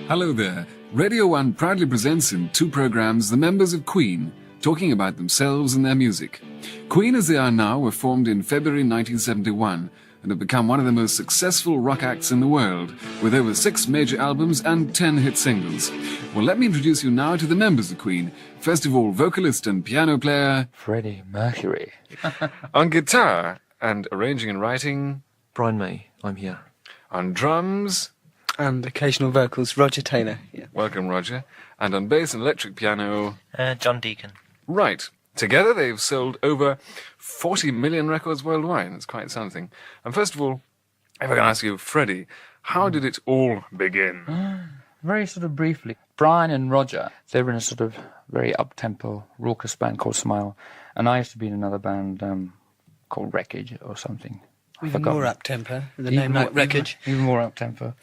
Hello there. Radio 1 proudly presents in two programs the members of Queen, talking about themselves and their music. Queen as they are now were formed in February 1971 and have become one of the most successful rock acts in the world, with over 6 major albums and 10 hit singles. Well, let me introduce you now to the members of Queen. First of all, vocalist and piano player Freddie Mercury. On guitar and arranging and writing, Brian May, I'm here. on drums, And occasional vocals, Roger Taylor. Yeah. welcome Roger, and on bass and electric piano, John Deacon. right. Together they've sold over 40 million records worldwide. It's quite something. And first of all, if I can ask you, Freddie, how did it all begin? Very sort of briefly, Brian and Roger, they were in a sort of very up-tempo, raucous band called Smile, and I used to be in another band called Wreckage or something. Even more up-tempo, the name like Wreckage. Even more up-tempo.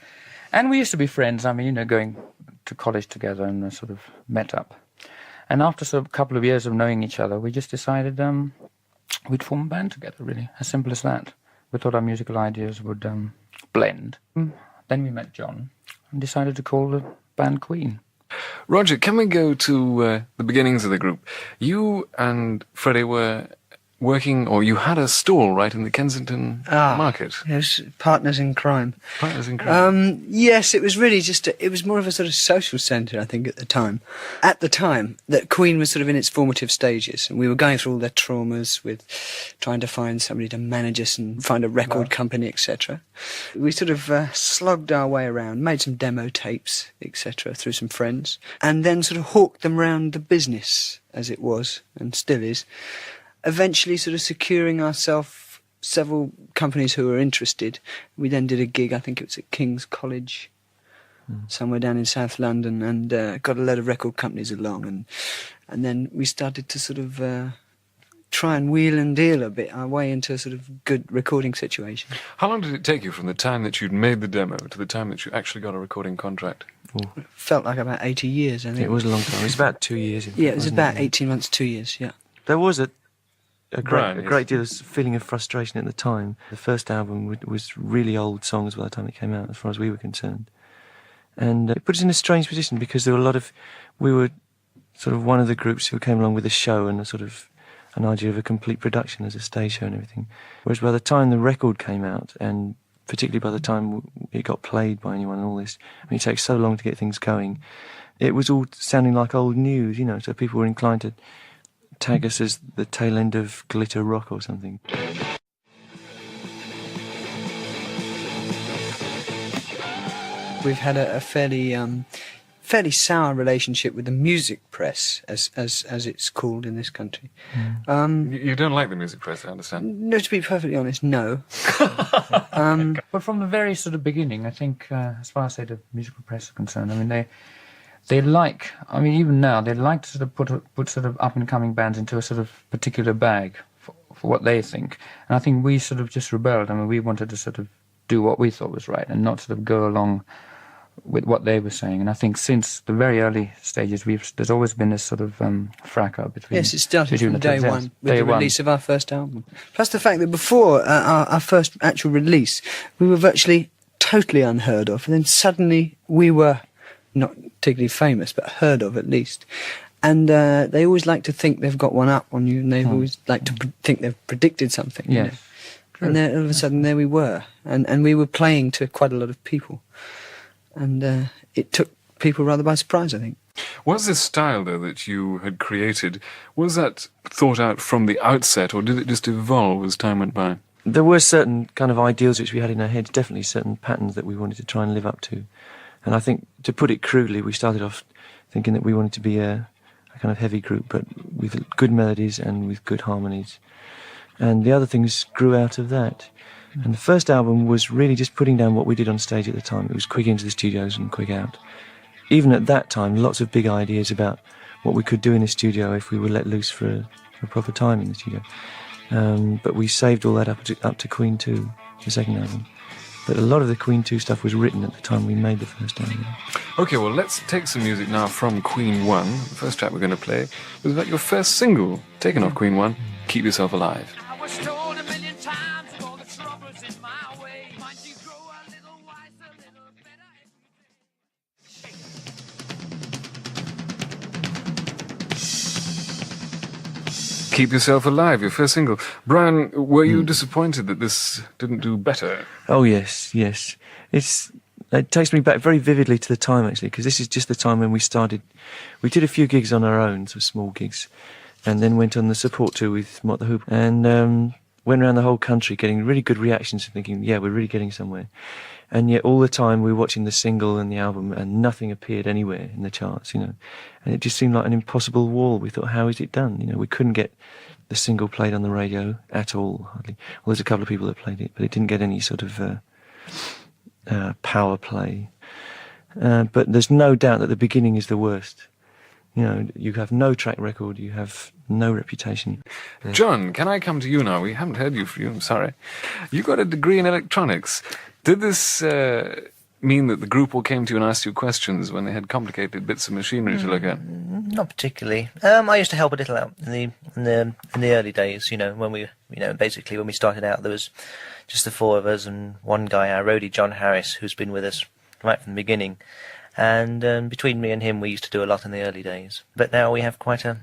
And we used to be friends, I mean, you know, going to college together and sort of met up. And after sort of a couple of years of knowing each other, we just decided we'd form a band together, really. As simple as that. We thought our musical ideas would blend. Then we met John and decided to call the band Queen. Roger, can we go to the beginnings of the group? You and Freddie were working, or you had a stall right in the Kensington market. Yes, partners in crime. Partners in crime. Yes, it was really just, it was more of a sort of social centre, I think, at the time. At the time, that Queen was sort of in its formative stages, and we were going through all their traumas with trying to find somebody to manage us and find a record company, etc. We sort of slogged our way around, made some demo tapes, etc., through some friends, and then sort of hawked them round the business, as it was, and still is, eventually sort of securing ourselves several companies who were interested. We then did a gig, I think it was at King's College, somewhere down in South London, and got a load of record companies along, and then we started to sort of try and wheel and deal a bit our way into a sort of good recording situation. How long did it take you from the time that you'd made the demo to the time that you actually got a recording contract? It felt like about 80 years, I think. It was a long time. It was about 2 years. Yeah, it was about 18 months, 2 years, yeah. There was a Brian, great deal of feeling of frustration at the time. The first album was really old songs by the time it came out, as far as we were concerned. And it put us in a strange position because there were we were sort of one of the groups who came along with a show and a sort of an idea of a complete production as a stage show and everything. Whereas by the time the record came out, and particularly by the time it got played by anyone and all this, I mean, it takes so long to get things going, it was all sounding like old news, you know, so people were inclined to tag us as the tail end of glitter rock or something. We've had a fairly sour relationship with the music press, as it's called in this country. You don't like the music press, I understand. No, to be perfectly honest, no. But from the very sort of beginning, I think, as far as the musical press are concerned, I mean, even now, they like to sort of put sort of up-and-coming bands into a sort of particular bag for what they think. And I think we sort of just rebelled. I mean, we wanted to sort of do what we thought was right and not sort of go along with what they were saying. And I think since the very early stages, there's always been this sort of fracas between... Yes, it started from day one with the release of our first album. Plus the fact that before our first actual release, we were virtually totally unheard of. And then suddenly we were not particularly famous, but heard of at least. And they always like to think they've got one up on you, and they always like to think they've predicted something. Yes. You know? And then all of a sudden there we were, and we were playing to quite a lot of people. And it took people rather by surprise, I think. Was this style, though, that you had created, was that thought out from the outset, or did it just evolve as time went by? There were certain kind of ideals which we had in our heads, definitely certain patterns that we wanted to try and live up to. And I think, to put it crudely, we started off thinking that we wanted to be a kind of heavy group, but with good melodies and with good harmonies. And the other things grew out of that. And the first album was really just putting down what we did on stage at the time. It was quick into the studios and quick out. Even at that time, lots of big ideas about what we could do in the studio if we were let loose for a proper time in the studio. But we saved all that up to Queen 2, the second album. But a lot of the Queen 2 stuff was written at the time we made the first album. Okay, well, let's take some music now from Queen 1. The first track we're going to play was about your first single, taken off Queen 1, Keep Yourself Alive. I was told a million times all the troubles in my way. Might you grow a little wiser, a little better every day. Keep Yourself Alive, your first single. Brian, were you disappointed that this didn't do better? Oh yes. It takes me back very vividly to the time, actually, because this is just the time when we started. We did a few gigs on our own, sort of small gigs, and then went on the support tour with Mott the Hoople, and went around the whole country getting really good reactions and thinking, yeah, we're really getting somewhere. And yet all the time we were watching the single and the album and nothing appeared anywhere in the charts, And it just seemed like an impossible wall. We thought, how is it done? We couldn't get the single played on the radio at all, hardly. Well, there's a couple of people that played it, but it didn't get any sort of power play. But there's no doubt that the beginning is the worst. You have no track record, you have no reputation. John, can I come to you now? We haven't heard you from you, I'm sorry. You got a degree in electronics. Did this mean that the group all came to you and asked you questions when they had complicated bits of machinery to look at? Not particularly. I used to help a little out in the early days. When we, basically when we started out, there was just the four of us and one guy, our roadie John Harris, who's been with us right from the beginning. And between me and him, we used to do a lot in the early days. But now we have quite a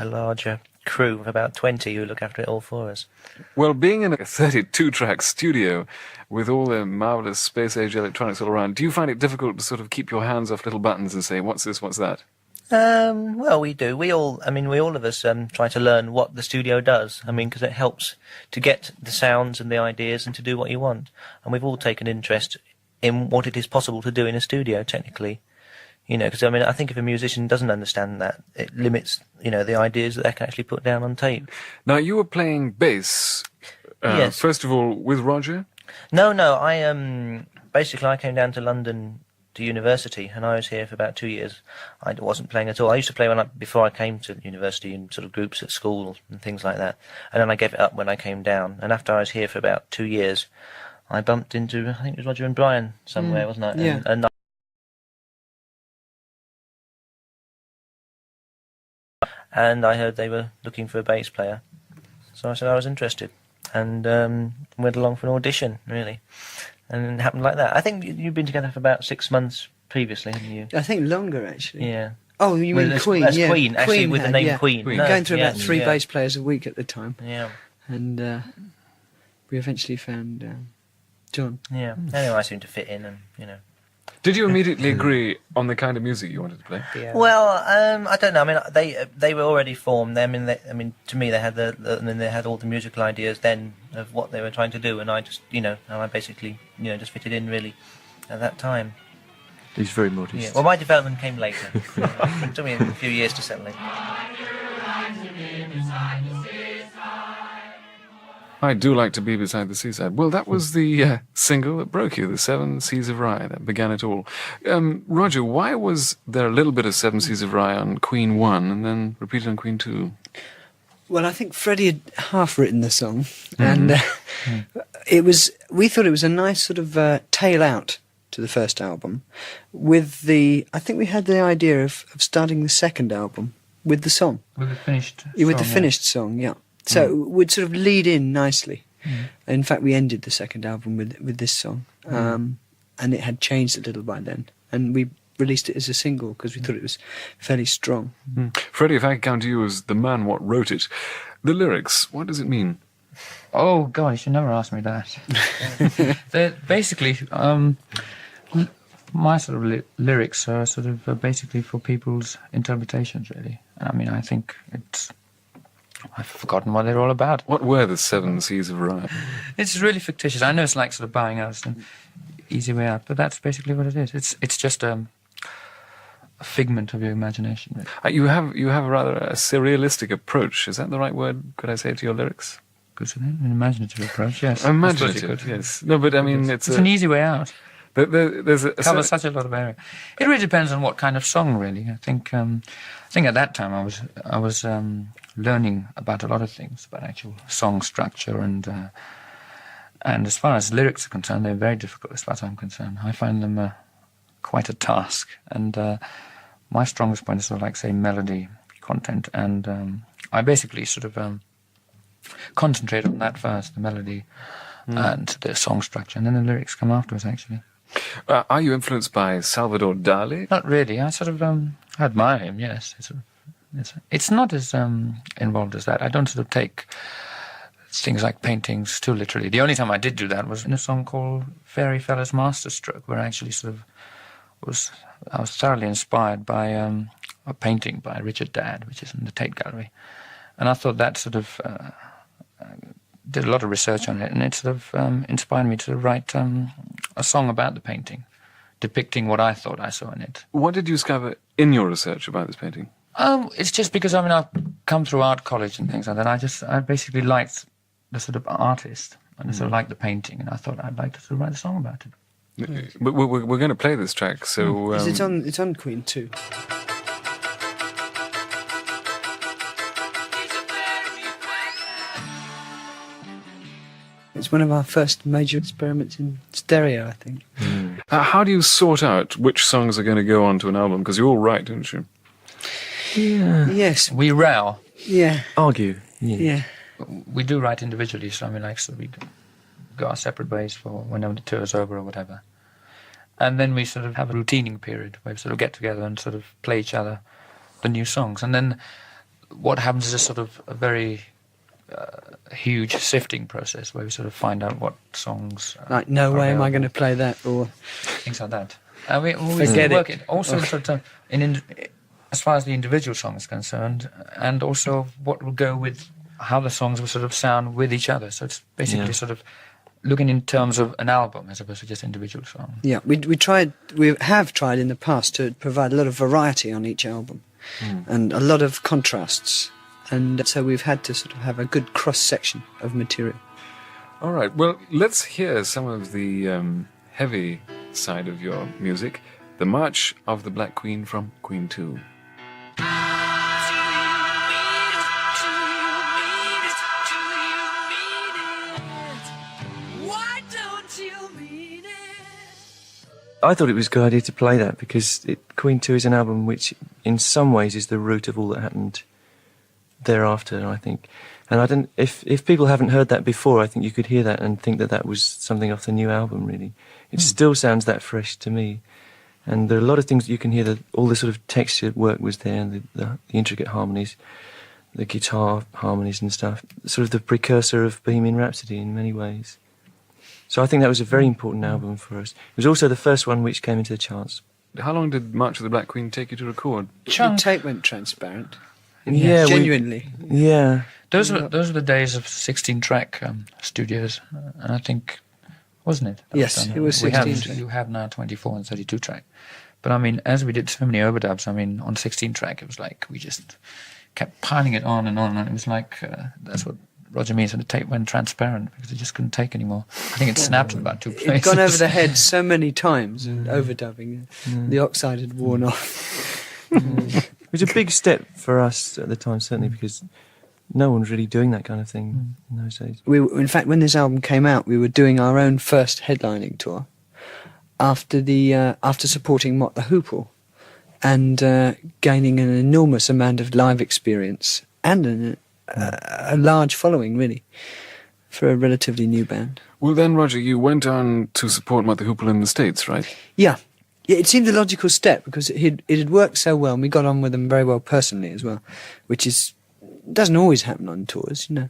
larger crew of about 20 who look after it all for us. Well, being in a 32-track studio with all the marvellous space-age electronics all around, do you find it difficult to sort of keep your hands off little buttons and say, what's this, what's that? Well, we do. We all of us try to learn what the studio does. Because it helps to get the sounds and the ideas and to do what you want. And we've all taken interest in what it is possible to do in a studio, technically. Because I think if a musician doesn't understand that, it limits, the ideas that they can actually put down on tape. Now, you were playing bass, yes. First of all, with Roger? No, I came down to London to university, and I was here for about 2 years. I wasn't playing at all. I used to play before I came to university in sort of groups at school and things like that, and then I gave it up when I came down. And after I was here for about 2 years, I bumped into, I think it was Roger and Brian somewhere, wasn't I? Yeah. And and I heard they were looking for a bass player. So I said I was interested, and went along for an audition, really. And it happened like that. I think you've been together for about 6 months previously, haven't you? I think longer, actually. Yeah. Oh, you mean As Queen? As Yeah. Queen, actually, with the name yeah. Queen. Queen. No, Going through about yes, 3 yeah. bass players a week at the time. Yeah. And we eventually found John. Yeah. Anyway, I seem to fit in, and Did you immediately agree on the kind of music you wanted to play? Yeah. Well, I don't know. They were already formed. To me, they had they had all the musical ideas then of what they were trying to do, and I just, and I basically, just fitted in really at that time. He's very modest. Yeah. Well, my development came later. It took me a few years to settle in. I do like to be beside the seaside. Well, that was the single that broke you, the 7 Seas of Rye, that began it all. Roger, why was there a little bit of 7 Seas of Rye on Queen 1 and then repeated on Queen 2? Well, I think Freddie had half written the song, and we thought it was a nice sort of tail out to the first album. I think we had the idea of starting the second album with the song. With the finished With the song, finished song, yeah. So it would sort of lead in nicely. In fact, we ended the second album with this song, and it had changed a little by then. And we released it as a single because we thought it was fairly strong. Freddie, if I could count you as the man what wrote it, the lyrics, what does it mean? Oh, God, you should never ask me that. They're basically, my sort of lyrics are sort of basically for people's interpretations, really. I think I've forgotten what they're all about. What were the 7 Seas of Rye? It's really fictitious. I know it's like sort of bowing out and easy way out, but that's basically what it is. It's just a figment of your imagination. Really. You have a rather surrealistic approach. Is that the right word, could I say, to your lyrics? Good for them. An imaginative approach, yes. Imaginative, yes. No, but it's an easy way out. There's Covers such a lot of area. It really depends on what kind of song, really. I think at that time I was learning about a lot of things, about actual song structure, and as far as lyrics are concerned, they're very difficult as far as I'm concerned. I find them quite a task, and my strongest point is sort of like, say, melody content, and I basically sort of concentrate on that first, the melody and the song structure, and then the lyrics come afterwards, actually. Are you influenced by Salvador Dali? Not really. I sort of I admire him, yes. It's sort of It's not as involved as that. I don't sort of take things like paintings too literally. The only time I did do that was in a song called Fairy Fella's Masterstroke, where I actually sort of I was thoroughly inspired by a painting by Richard Dadd, which is in the Tate Gallery. And I thought that sort of did a lot of research on it, and it sort of inspired me to write a song about the painting, depicting what I thought I saw in it. What did you discover in your research about this painting? It's just because, I mean, I've come through art college and things like that. I basically liked the sort of artist, and I sort of liked the painting, and I thought I'd like to sort of write a song about it. We're going to play this track, so... It's on Queen too. It's one of our first major experiments in stereo, I think. How do you sort out which songs are going to go onto an album? Because you all write, don't you? Yeah. Yes. We row. Yeah. Argue. Yeah. We do write individually, so I mean, like, so we go our separate ways for whenever the tour's over or whatever. And then we sort of have a routining period where we sort of get together and sort of play each other the new songs. And then what happens is a sort of a very huge sifting process where we sort of find out what songs... Like, no way am I going to play that, or... Things like that. And we always Forget work it. it. Also, sort of, as far as the individual song is concerned, and also what will go with how the songs will sort of sound with each other. So it's basically sort of looking in terms of an album as opposed to just individual songs. Yeah, we have tried in the past to provide a lot of variety on each album and a lot of contrasts. And so we've had to sort of have a good cross-section of material. All right, well, let's hear some of the heavy side of your music. The March of the Black Queen from Queen 2. I thought it was a good idea to play that because Queen 2 is an album which in some ways is the root of all that happened thereafter, I think. And I don't, if people haven't heard that before, I think you could hear that and think that that was something off the new album, really. It still sounds that fresh to me. And there are a lot of things that you can hear, that all the sort of texture work was there, and the intricate harmonies, the guitar harmonies and stuff, sort of the precursor of Bohemian Rhapsody in many ways. So I think that was a very important album for us. It was also the first one which came into the charts. How long did March of the Black Queen take you to record? The tape went transparent. Yeah, Genuinely. Those were the days of 16-track studios, and I think, wasn't it? Yes, it was 16-track. You have now 24 and 32-track. But I mean, as we did so many overdubs, I mean, on 16-track, it was like we just kept piling it on, and it was like, that's what Roger means when the tape went transparent, because it just couldn't take anymore. I think it snapped in about 2 places. It'd gone over the head so many times, and overdubbing, the oxide had worn off. It was a big step for us at the time, certainly, because no one was really doing that kind of thing in those days. In fact, when this album came out, we were doing our own first headlining tour after supporting Mott the Hoople and gaining an enormous amount of live experience and a large following, really, for a relatively new band. Well, then, Roger, you went on to support Mott the Hoople in the States, right? Yeah, it seemed a logical step because it had worked so well, and we got on with them very well personally as well, which doesn't always happen on tours, you know.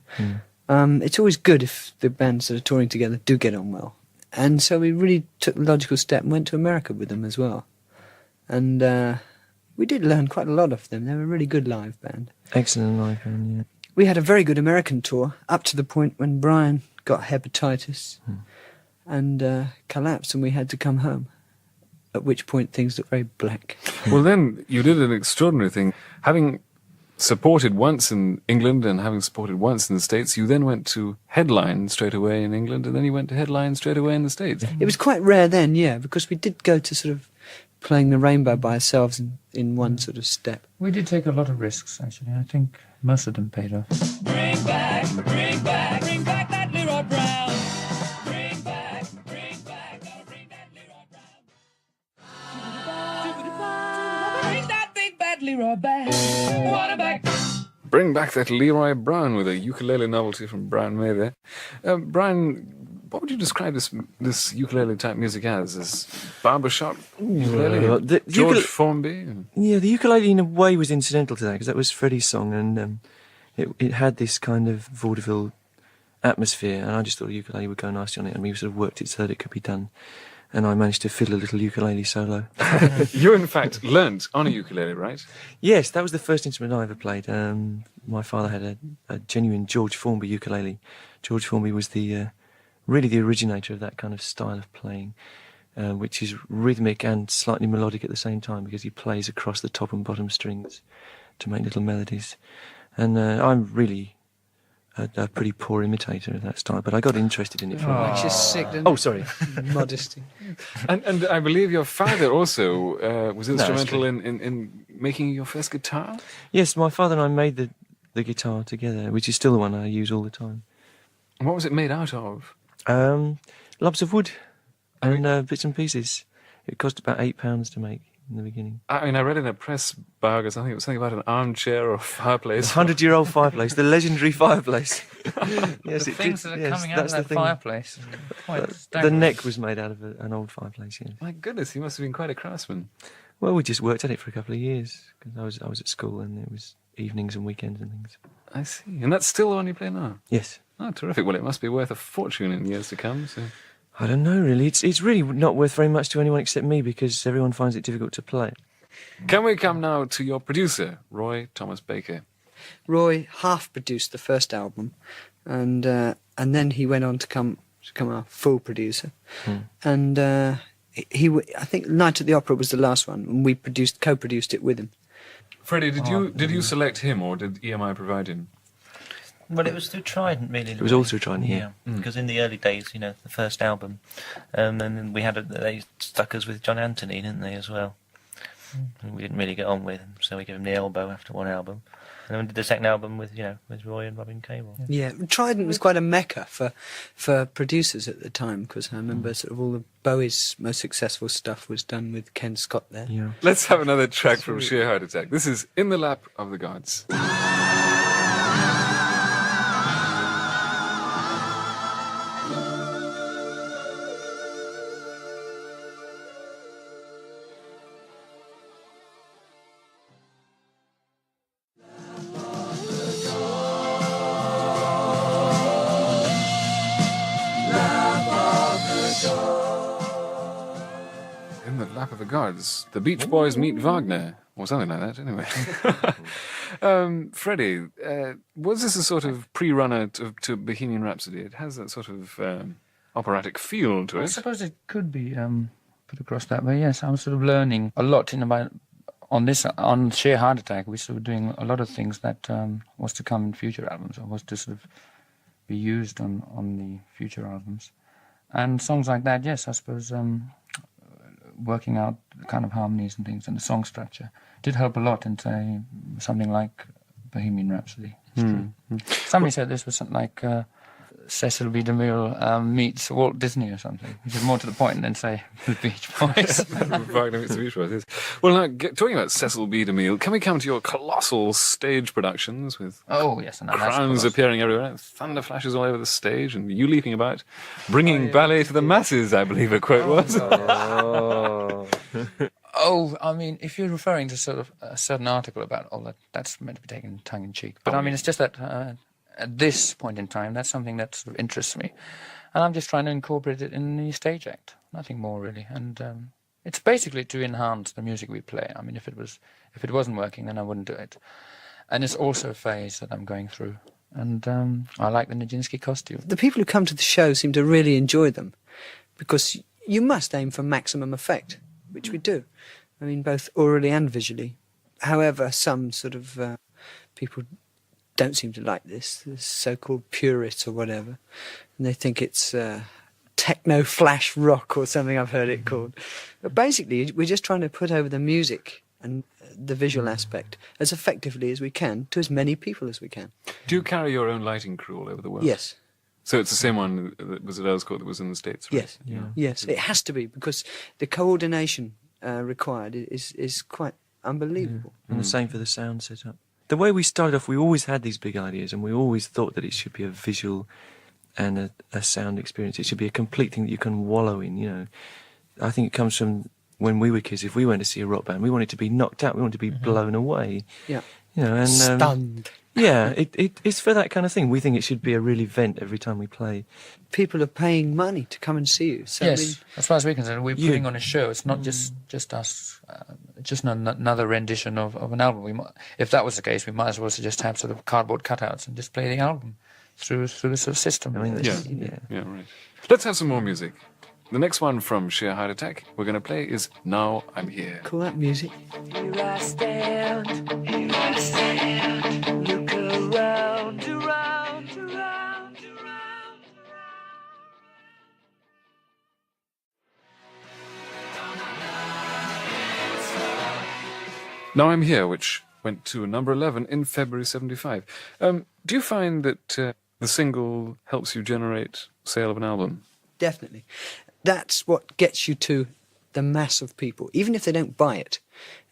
It's always good if the bands that are touring together do get on well. And so we really took the logical step and went to America with them as well. And we did learn quite a lot of them. They were a really good live band. Excellent live band, yeah. We had a very good American tour up to the point when Brian got hepatitis and collapsed, and we had to come home. At which point things looked very black. Well, then you did an extraordinary thing. Having supported once in England and having supported once in the States, you then went to headline straight away in England, and then you went to headline straight away in the States. It was quite rare then, yeah, because we did go to sort of playing the Rainbow by ourselves in one sort of step. We did take a lot of risks, actually. I think most of them paid off. Bring back that Leroy Brown. Bring back, gotta bring that Leroy Brown. Bring that big bad Leroy back. Want it back. Bring back that Leroy Brown, with a ukulele novelty from Brian May there. Brian, What would you describe this ukulele type music as? As barbershop ukulele? Well, the George ukule- Formby? Yeah, the ukulele in a way was incidental to that because that was Freddie's song, and it had this kind of vaudeville atmosphere, and I just thought a ukulele would go nicely on it, and we sort of worked it so that it could be done. And I managed to fiddle a little ukulele solo. You, in fact, learnt on a ukulele, right? Yes, that was the first instrument I ever played. My father had a genuine George Formby ukulele. George Formby was really the originator of that kind of style of playing, which is rhythmic and slightly melodic at the same time because he plays across the top and bottom strings to make little melodies. And I'm really a pretty poor imitator of that style, but I got interested in it. Makes you sick, doesn't Oh, it? sorry. Modesty. And I believe your father also was that's instrumental true. in making your first guitar? Yes, my father and I made the guitar together, which is still the one I use all the time. And what was it made out of? Lumps of wood and bits and pieces. It cost about £8 to make in the beginning. I mean, I read in a press bug or something, it was something about an armchair or fireplace. 100-year-old fireplace, the legendary fireplace. Yes, The it things did. that are Yes, coming out of that's that the thing. fireplace. Quite The staggering. neck was made out of an old fireplace. Yes. My goodness, he must have been quite a craftsman. Well, we just worked at it for a couple of years because I was at school and it was evenings and weekends and things. I see. And that's still the one you play now? Yes. Oh, terrific. Well, it must be worth a fortune in years to come. So. I don't know really. It's really not worth very much to anyone except me because everyone finds it difficult to play. Can we come now to your producer, Roy Thomas Baker? Roy half produced the first album, and then he went on to become our full producer. And I think Night at the Opera was the last one, and we co-produced it with him. Freddie, did you select him or did EMI provide him? Well, it was through Trident, really. It was all through Trident, yeah. Because in the early days, the first album, and then we they stuck us with John Anthony, didn't they, as well? And we didn't really get on with him, so we gave him the elbow after one album. And then we did the second album with Roy and Robin Cable. Yeah, Trident was quite a mecca for producers at the time, because I remember sort of all of Bowie's most successful stuff was done with Ken Scott there. Yeah. Let's have another track from Sheer Heart Attack. This is In the Lap of the Gods. In the Lap of the Gods. The Beach Boys meet Wagner. Or something like that, anyway. Freddie, was this a sort of pre-runner to Bohemian Rhapsody? It has that sort of operatic feel to I it. suppose it could be put across that way. Yes, I'm sort of learning a lot on Sheer Heart Attack. We're sort of doing a lot of things that was to come in future albums, or was to sort of be used on the future albums. And songs like that, yes, I suppose working out the kind of harmonies and things and the song structure did help a lot in, say, something like Bohemian Rhapsody. It's true. Somebody said this was something like Cecil B. DeMille meets Walt Disney or something, which is more to the point than, say, the Beach Boys. Wagner meets the Beach Boys, yes. Well, now, talking about Cecil B. DeMille, can we come to your colossal stage productions with Oh, yes, and that's crowns colossal. appearing everywhere, thunder flashes all over the stage, and you leaping about, bringing ballet to the masses, I believe a quote was. Oh, I mean, if you're referring to sort of a certain article about all that, that's meant to be taken tongue-in-cheek. But, I mean, it's just that at this point in time, that's something that sort of interests me. And I'm just trying to incorporate it in the stage act. Nothing more, really. And it's basically to enhance the music we play. I mean, if it wasn't working, then I wouldn't do it. And it's also a phase that I'm going through. And I like the Nijinsky costume. The people who come to the show seem to really enjoy them, because you must aim for maximum effect, which we do. I mean, both orally and visually. However, some sort of people don't seem to like this, the so-called purists or whatever, and they think it's techno flash rock or something I've heard it called. But basically, we're just trying to put over the music and the visual aspect as effectively as we can to as many people as we can. Do you carry your own lighting crew all over the world? Yes. So it's the same one that was at Earl's Court that was in the States, right? Yes. Yes, it has to be, because the coordination required is quite unbelievable. And the same for the sound setup. The way we started off, we always had these big ideas and we always thought that it should be a visual and a sound experience. It should be a complete thing that you can wallow in, you know. I think it comes from when we were kids. If we went to see a rock band, we wanted to be knocked out, we wanted to be blown away. Yeah. You know, and Stunned. yeah, it's for that kind of thing. We think it should be a real event every time we play. People are paying money to come and see you. So I mean, Yes, as far as we're concerned, we're putting on a show. It's not just us, just another rendition of an album. If that was the case, we might as well just have sort of cardboard cutouts and just play the album through the sort of system. I mean, Yeah, right. Let's have some more music. The next one from Sheer Heart Attack we're going to play is Now I'm Here. call that music. Here I stand, look around, around, around, around. Now I'm Here, which went to number 11 in February 75. Do you find that the single helps you generate sale of an album? Definitely. That's what gets you to the mass of people. Even if they don't buy it,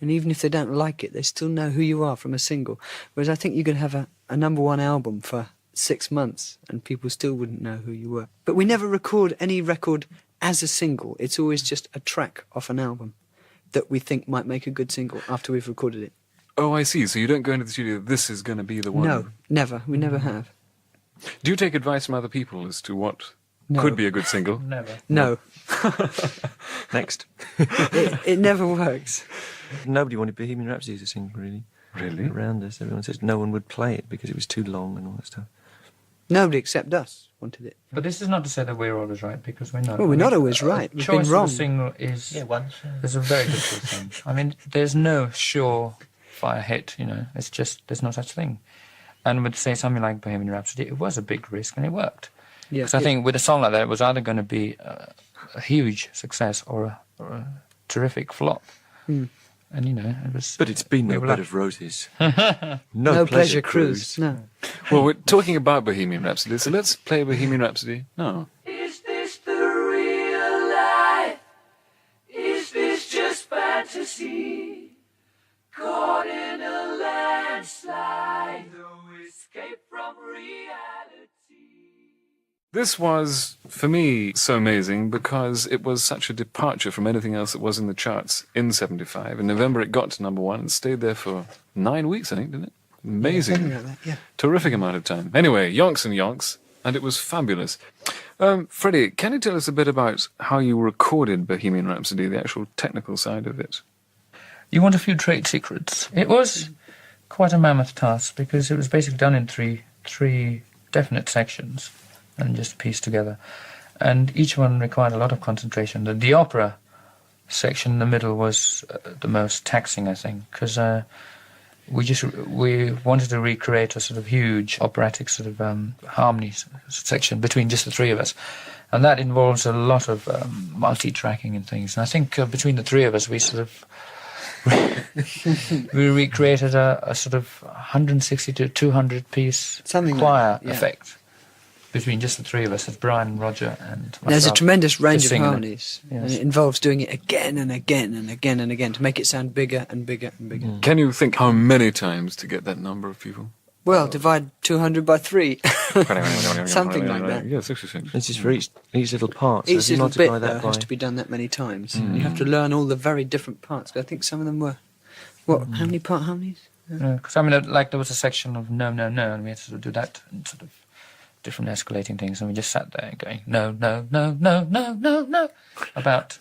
and even if they don't like it, they still know who you are from a single. Whereas I think you could have a number one album for 6 months and people still wouldn't know who you were. But we never record any record as a single. It's always just a track off an album that we think might make a good single after we've recorded it. Oh, I see. So you don't go into the studio, this is going to be the one? No, never. We never have. Do you take advice from other people as to what No. could be a good single? Never. No, Next. it never works. Nobody wanted Bohemian Rhapsody to sing, really. Really? Around us, everyone says no one would play it because it was too long and all that stuff. Nobody except us wanted it. But this is not to say that we're always right, because we're not. Well, we're not always right. We've been Choice wrong. of a single is once. a very difficult thing. I mean, there's no surefire hit, you know. It's just, there's no such thing. And with, say, something like Bohemian Rhapsody, it was a big risk and it worked. Yeah, Because I think with a song like that, it was either going to be a huge success or a terrific flop. Hmm. And, you know, it was... But it's been we no were bed lucky. of roses. no pleasure cruise. No. Well, we're talking about Bohemian Rhapsody, so let's play Bohemian Rhapsody now. Is this the real life? Is this just fantasy? Caught in a landslide, no escape from reality. This was, for me, so amazing because it was such a departure from anything else that was in the charts in 75. In November, it got to number 1 and stayed there for 9 weeks, I think, didn't it? Amazing. Something like that, yeah. Terrific amount of time. Anyway, yonks and yonks, and it was fabulous. Freddie, can you tell us a bit about how you recorded Bohemian Rhapsody, the actual technical side of it? You want a few trade secrets. It was quite a mammoth task because it was basically done in three definite sections and just pieced together. And each one required a lot of concentration. The opera section in the middle was the most taxing, I think, because we wanted to recreate a sort of huge operatic sort of harmony section between just the three of us. And that involves a lot of multi-tracking and things. And I think between the three of us, we sort of we recreated a sort of 160 to 200 piece Something like choir that, yeah. effect between just the three of us, as Brian, Roger, and myself. There's a tremendous range just of singing it. harmonies, and Yes. it involves doing it again and again and again and again to make it sound bigger and bigger and bigger. Can you think how many times to get that number of people? Well, divide 200 by 3. Something like that. Yeah, 66. This is for each little part. So Each if you little multiply bit that has by to be done that many times. You have to learn all the very different parts. I think some of them were, how many part harmonies? Because I mean, like there was a section of no, no, no, and we had to sort of do that and sort of different escalating things, and we just sat there going no, no, no, no, no, no, no, about,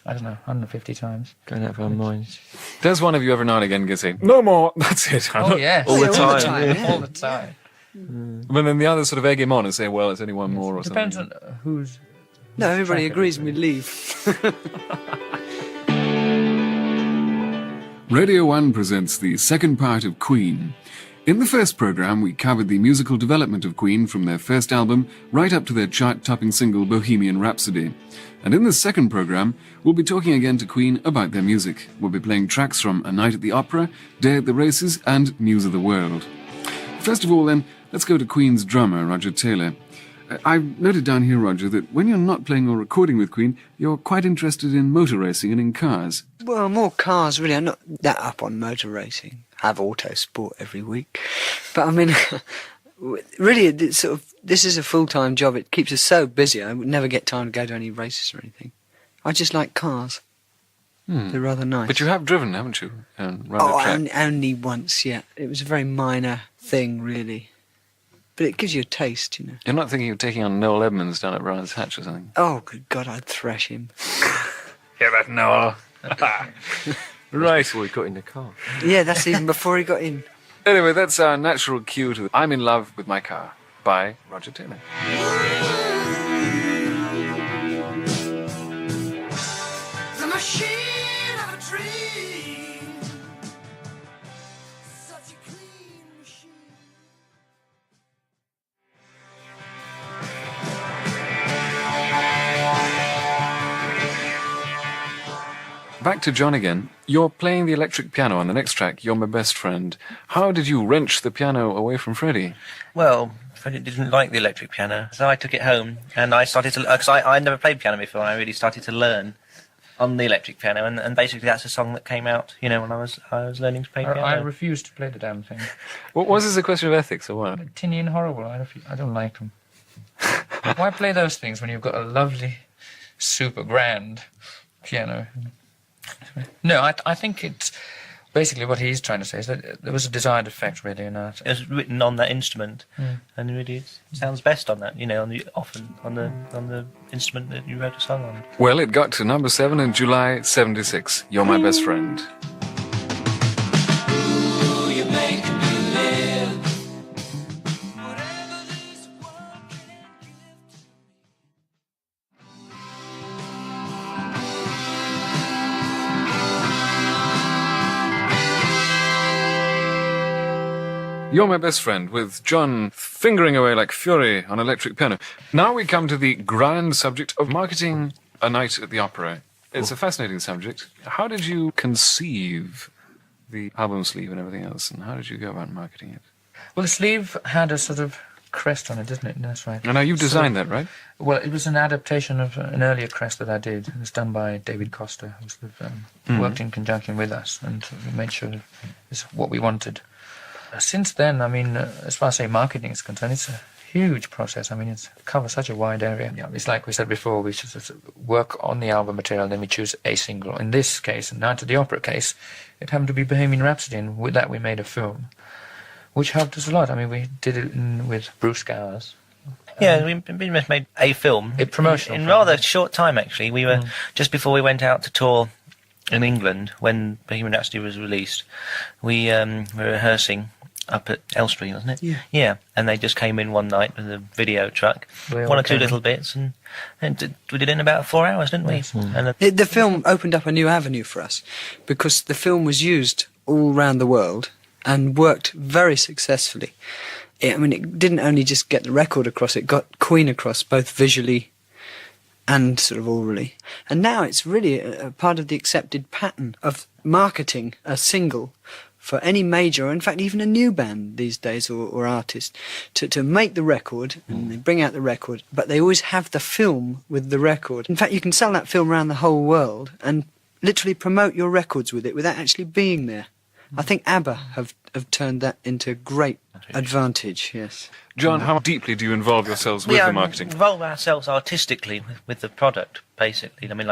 I don't know, 150 times. going out of our minds. Does one of you every now and again get say, no more, that's it? Oh yes, All the Yeah, time. yeah. all the time. But then the others sort of egg him on and say, well, it's only one more or It depends something. on who's. No, everybody agrees and we leave. Radio 1 presents the second part of Queen. In the first programme, we covered the musical development of Queen from their first album right up to their chart-topping single Bohemian Rhapsody. And in the second programme, we'll be talking again to Queen about their music. We'll be playing tracks from A Night at the Opera, Day at the Races, and News of the World. First of all, then, let's go to Queen's drummer, Roger Taylor. I've noted down here, Roger, that when you're not playing or recording with Queen, you're quite interested in motor racing and in cars. Well, more cars, really. I'm not that up on motor racing. I have auto sport every week. But I mean, really, this is a full-time job. It keeps us so busy. I would never get time to go to any races or anything. I just like cars. They're rather nice. But you have driven, haven't you? Rather track. Only once, yeah. It was a very minor thing, really. But it gives you a taste, you know. You're not thinking of taking on Noel Edmonds down at Brands Hatch or something? Oh, good God, I'd thrash him. Hear that, Noel? Right. Before he got in the car. Yeah, that's even before he got in. Anyway, that's our natural cue to I'm in Love with My Car by Roger Taylor. The machine of a dream. Such a clean machine. Back to John again. You're playing the electric piano on the next track, You're My Best Friend. How did you wrench the piano away from Freddie? Well, Freddie didn't like the electric piano, so I took it home and I started to, because I never played piano before, I really started to learn on the electric piano, and basically that's a song that came out, you know, when I was learning to play piano. I refuse to play the damn thing. What was this a question of ethics or what? Tinny and horrible. I don't like them. Why play those things when you've got a lovely, super grand piano? No, I think it's basically what he's trying to say is that there was a desired effect really in that. It was written on that instrument, and it really sounds best on that, you know, often on the instrument that you wrote a song on. Well, it got to number 7 in July 76, You're My Best Friend. Ooh, you make me live. Whatever this world can give to You're My Best Friend, with John fingering away like fury on electric piano. Now we come to the grand subject of marketing a night at the opera. It's a fascinating subject. How did you conceive the album sleeve and everything else, and how did you go about marketing it? Well, the sleeve had a sort of crest on it, didn't it? That's right. And now you've designed that, right? Well, it was an adaptation of an earlier crest that I did. It was done by David Costa, who sort of, worked in conjunction with us, and we made sure that it's what we wanted. Since then, I mean, as far as, say, marketing is concerned, it's a huge process. I mean, it covers such a wide area. Yeah, it's like we said before, we should sort of work on the album material, and then we choose a single. In this case, Night at the Opera case, it happened to be Bohemian Rhapsody, and with that we made a film, which helped us a lot. I mean, we did it with Bruce Gowers. Yeah, we made a film. A promotional in film. rather short time, actually. We were, just before we went out to tour in England, when Bohemian Rhapsody was released, we were rehearsing up at Elstree, wasn't it? Yeah. Yeah, and they just came in one night with a video truck, We all one or two came little bits, and we did it in about 4 hours, didn't we? Yes. And The film opened up a new avenue for us because the film was used all around the world and worked very successfully. I mean, it didn't only just get the record across, it got Queen across, both visually and sort of orally. And now it's really a part of the accepted pattern of marketing a single for any major, or in fact even a new band these days, or artist, to make the record, and they bring out the record, but they always have the film with the record. In fact, you can sell that film around the whole world and literally promote your records with it without actually being there. I think ABBA have turned that into great advantage, yes. John, how deeply do you involve yourselves with we the marketing? involve ourselves artistically with the product, basically. I mean,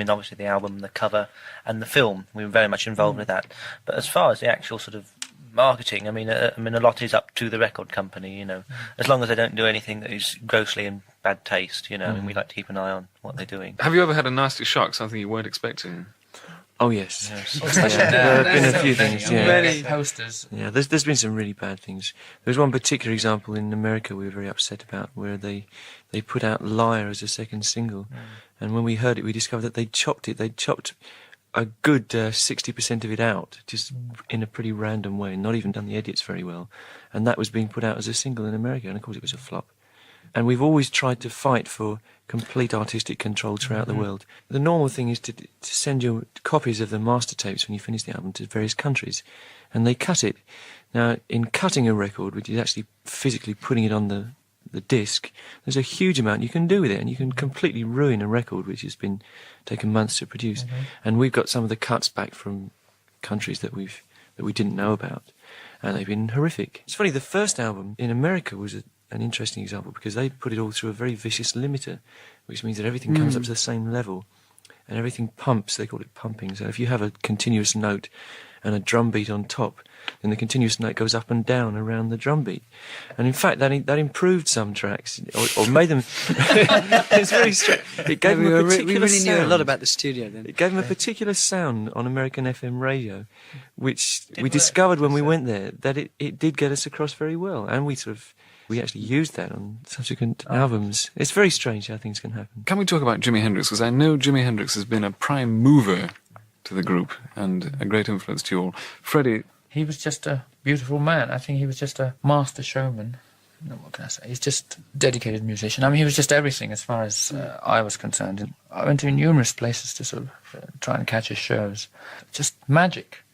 obviously the album, the cover, and the film. We were very much involved with that. But as far as the actual sort of marketing, I mean, a lot is up to the record company. You know, as long as they don't do anything that is grossly in bad taste. You know, and we like to keep an eye on what they're doing. Have you ever had a nasty shock, something you weren't expecting? Oh, yes. Yes. There have been a few things, yeah. Many posters. Yeah, there's been some really bad things. There was one particular example in America we were very upset about, where they put out Liar as a second single, and when we heard it, we discovered that they'd chopped a good 60% of it out, just in a pretty random way, not even done the edits very well, and that was being put out as a single in America, and of course it was a flop. And we've always tried to fight for complete artistic control throughout the world. The normal thing is to send your copies of the master tapes when you finish the album to various countries, and they cut it. Now, in cutting a record, which is actually physically putting it on the disc, there's a huge amount you can do with it, and you can completely ruin a record which has been taken months to produce. And we've got some of the cuts back from countries that we've that we didn't know about, and they've been horrific. It's funny, the first album in America was an interesting example because they put it all through a very vicious limiter, which means that everything comes up to the same level and everything pumps. They call it pumping. So if you have a continuous note and a drum beat on top, then the continuous note goes up and down around the drum beat. And in fact, that improved some tracks, or made them... It's very strange. It gave them a particular we really knew a sound. lot about the studio then. It gave them a particular sound on American FM radio, which we discovered when we went there, that it did get us across very well. And we actually used that on subsequent albums. It's very strange how things can happen. Can we talk about Jimi Hendrix? Because I know Jimi Hendrix has been a prime mover to the group and a great influence to you all. Freddie... He was just a beautiful man. I think he was just a master showman. No, what can I say? He's just a dedicated musician. I mean, he was just everything as far as I was concerned. I went to numerous places to sort of try and catch his shows. Just magic.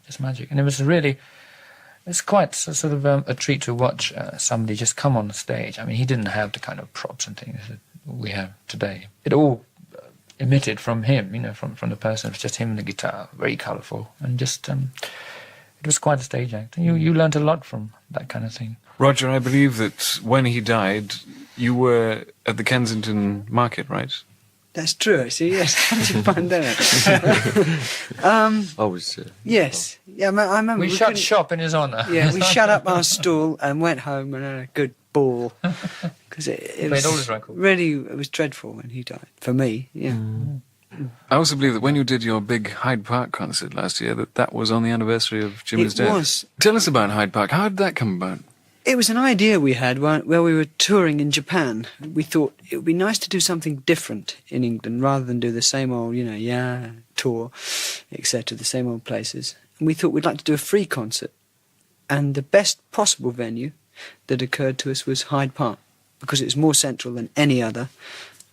And it was really... It's quite sort of a treat to watch somebody just come on the stage. I mean, he didn't have the kind of props and things that we have today. It all emitted from him, from the person. It was just him and the guitar, very colourful, and just... It was quite a stage act. You learnt a lot from that kind of thing. Roger, I believe that when he died, you were at the Kensington Market, right? That's true, actually, yes. How did you find that? I was... Yes. Yeah, I remember... We shut shop in his honour. Yeah, we shut up our stall and went home and had a good ball. Because it was all his records. really... It was dreadful when he died. For me, yeah. I also believe that when you did your big Hyde Park concert last year, that was on the anniversary of Jimmy's death. It was. Tell us about Hyde Park. How did that come about? It was an idea we had where we were touring in Japan. We thought it would be nice to do something different in England rather than do the same old, tour, etc., the same old places. And we thought we'd like to do a free concert. And the best possible venue that occurred to us was Hyde Park, because it was more central than any other.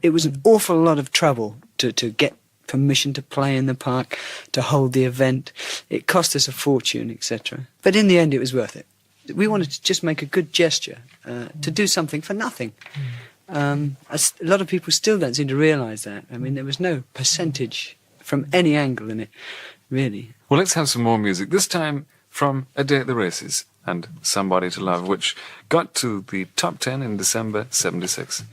It was an awful lot of trouble to get permission to play in the park, to hold the event. It cost us a fortune, etc. But in the end, it was worth it. We wanted to just make a good gesture, to do something for nothing. A lot of people still don't seem to realise that. I mean, there was no percentage from any angle in it, really. Well, let's have some more music. This time from A Day at the Races and Somebody to Love, which got to the top 10 in December 76.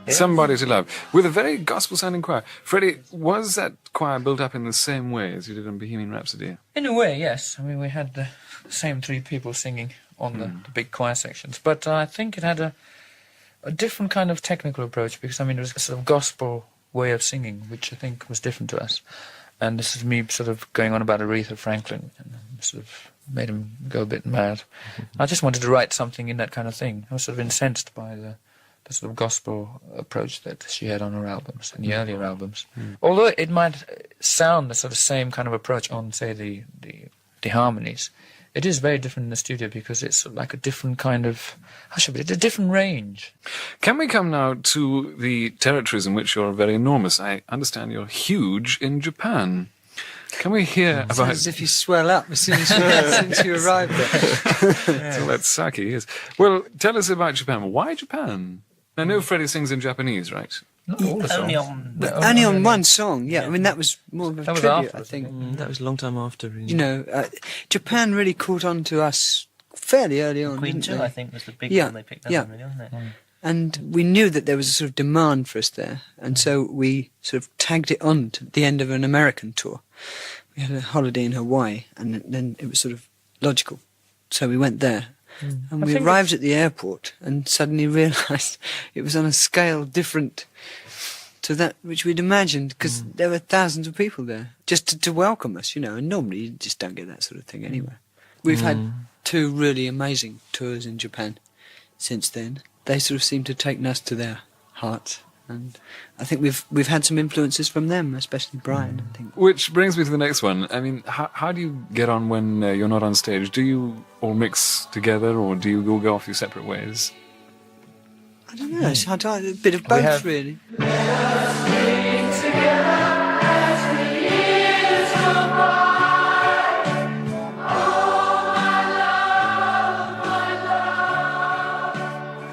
Somebody to Somebody to Love, with a very gospel-sounding choir. Freddie, was that choir built up in the same way as you did on Bohemian Rhapsody? In a way, yes. I mean, we had the same three people singing on the big choir sections, but I think it had a different kind of technical approach, because, I mean, it was a sort of gospel way of singing, which I think was different to us. And this is me sort of going on about Aretha Franklin, and sort of made him go a bit mad. I just wanted to write something in that kind of thing. I was sort of incensed by the sort of gospel approach that she had on her albums, and the earlier albums. Although it might sound the sort of same kind of approach on, say, the harmonies, it is very different in the studio, because it's sort of like a different kind of, how should I put it, a different range. Can we come now to the territories in which you're very enormous? I understand you're huge in Japan. Can we hear It's about... as if you swell up as soon as you arrive there. So that's sake, yes. Well, tell us about Japan. Why Japan? I know Freddie sings in Japanese, right? Not all the songs. Only Only on one song, yeah. I mean, that was more of a That was tribute, after, I think. That was a long time after. Really. You know, Japan really caught on to us fairly early on, Queen didn't 2, they? I think, was the big Yeah, one they picked up yeah. on, really, wasn't it? And we knew that there was a sort of demand for us there, and so we sort of tagged it on to the end of an American tour. We had a holiday in Hawaii, and then it was sort of logical. So we went there. And I we think arrived at the airport and suddenly realised it was on a scale different to that which we'd imagined, because there were thousands of people there just to welcome us, you know, and normally you just don't get that sort of thing anywhere. We've had 2 really amazing tours in Japan since then. They sort of seem to take us to their hearts. and I think we've had some influences from them, especially Brian. I think. Which brings me to the next one. I mean, how do you get on when you're not on stage? Do you all mix together, or do you all go off your separate ways? I don't know. It's hard to, a bit of both, really.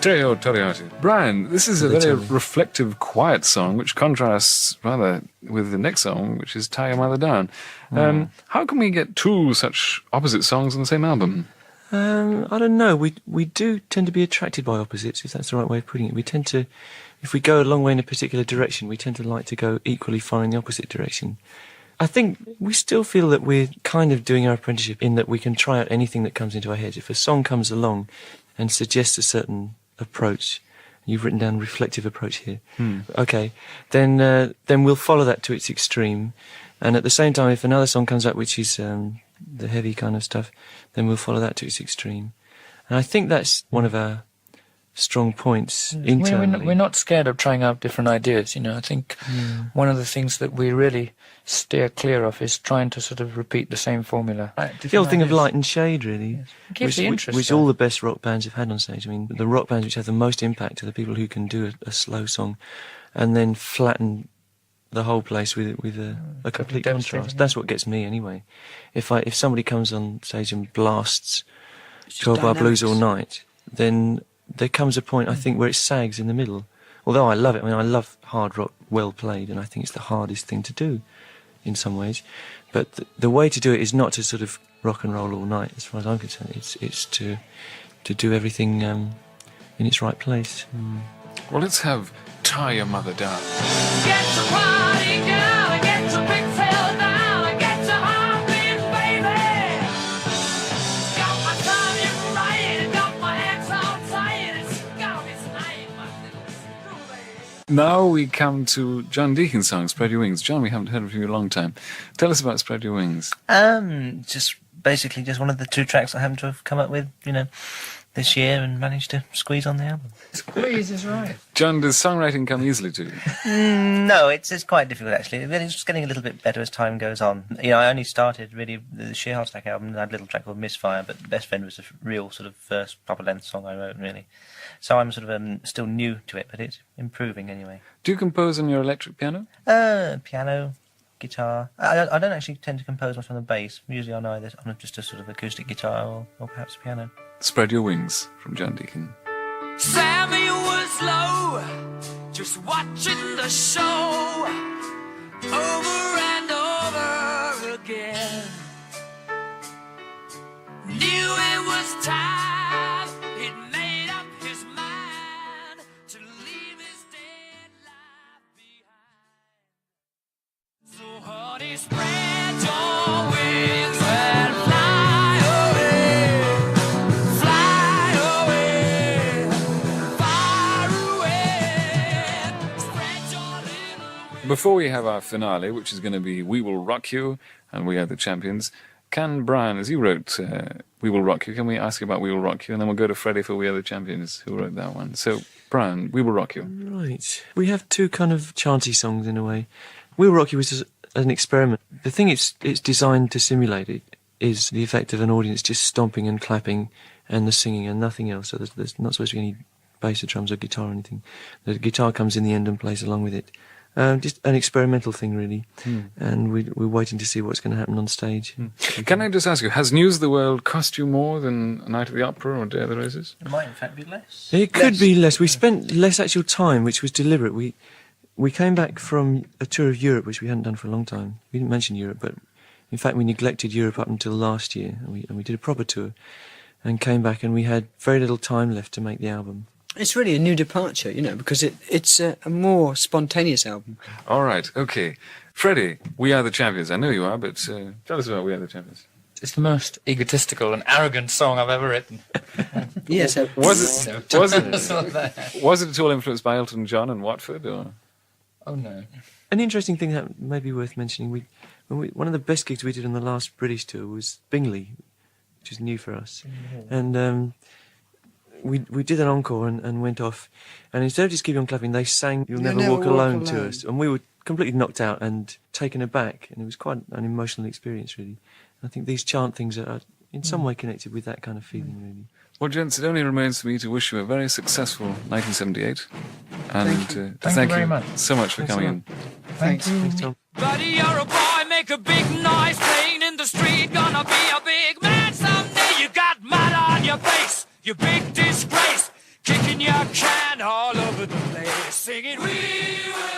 Teo Toriati. Brian, this is a very reflective, quiet song, which contrasts rather with the next song, which is Tie Your Mother Down. How can we get two such opposite songs on the same album? I don't know. We do tend to be attracted by opposites, if that's the right way of putting it. We tend to, if we go a long way in a particular direction, we tend to like to go equally far in the opposite direction. I think we still feel that we're kind of doing our apprenticeship in that we can try out anything that comes into our heads. If a song comes along and suggests a certain approach, you've written down reflective approach here, okay, then we'll follow that to its extreme. And at the same time, if another song comes up which is the heavy kind of stuff, then we'll follow that to its extreme. And I think that's one of our strong points internally. We're not scared of trying out different ideas, you know. I think one of the things that we really steer clear of is trying to sort of repeat the same formula. The old thing of light and shade, really. Yes. It keeps the interest. Which all the best rock bands have had on stage. I mean, the rock bands which have the most impact are the people who can do a slow song and then flatten the whole place with a complete contrast. That's what gets me, anyway. If somebody comes on stage and blasts 12 Bar Blues all night, then there comes a point, I think, where it sags in the middle. Although I love it. I mean, I love hard rock well played, and I think it's the hardest thing to do in some ways. But the way to do it is not to sort of rock and roll all night, as far as I'm concerned. It's to do everything in its right place. Well, let's have Tie Your Mother Down. Get your body down, get your big tail down, get your heartbeat, baby. Got my timing right, got my hands on tight, it's gotta be tonight, my little screw. Now we come to John Deacon's song, Spread Your Wings. John, we haven't heard of you in a long time. Tell us about Spread Your Wings. Just basically just one of the two tracks I happen to have come up with, you know, this year and managed to squeeze on the album. Squeeze is right. John, does songwriting come easily to you? No, it's quite difficult actually. It's just getting a little bit better as time goes on. You know, I only started really the Sheer Heart Attack album. I had a little track called Misfire, but Best Friend was the real sort of first proper length song I wrote, really. So I'm sort of still new to it, but it's improving anyway. Do you compose on your electric piano? Piano, guitar. I don't actually tend to compose much on the bass. Usually on either on just a sort of acoustic guitar or perhaps piano. Spread Your Wings from John Deacon. Sammy was low, just watching the show over and over again. Knew it was time, he'd made up his mind to leave his dead life behind. So honey, spread your wings and fly away, fly away, far away. Spread your little wings. Before we have our finale, which is going to be We Will Rock You, and We Are the Champions, can Brian, as you wrote We Will Rock You, can we ask you about We Will Rock You? And then we'll go to Freddie for We Are the Champions, who wrote that one. So, Brian, We Will Rock You. Right. We have two kind of chanty songs in a way. We'll Rock You was just an experiment. The thing it's designed to simulate it is the effect of an audience just stomping and clapping and the singing and nothing else. So there's not supposed to be any bass or drums or guitar or anything. The guitar comes in the end and plays along with it. Just an experimental thing, really. And we're waiting to see what's going to happen on stage. Can I just ask you, has News of the World cost you more than A Night at the Opera or Day of the Roses? It might in fact be less. It could be less. We spent less actual time, which was deliberate. We came back from a tour of Europe, which we hadn't done for a long time. We didn't mention Europe, but in fact we neglected Europe up until last year, and we did a proper tour, and came back, and we had very little time left to make the album. It's really a new departure, you know, because it's a more spontaneous album. All right, okay. Freddie, We Are the Champions. I know you are, but tell us about We Are the Champions. It's the most egotistical and arrogant song I've ever written. Yes. Was it at all influenced by Elton John and Watford? Or? Oh, no. An interesting thing that may be worth mentioning, one of the best gigs we did on the last British tour was Bingley, which is new for us. And we did an encore and went off, and instead of just keeping on clapping, they sang "You'll Never Walk Alone" to us, and we were completely knocked out and taken aback, and it was quite an emotional experience, really. I think these chant things are in some way connected with that kind of feeling, really. Well, gents, it only remains for me to wish you a very successful 1978, and to Thank you very much. so much for coming in. Thanks. Thanks, Tom. Buddy, you're a boy, make a big noise, playing in the street, gonna be a big man someday. You got mud on your face, you big disgrace, kicking your can all over the place, singing, "We will."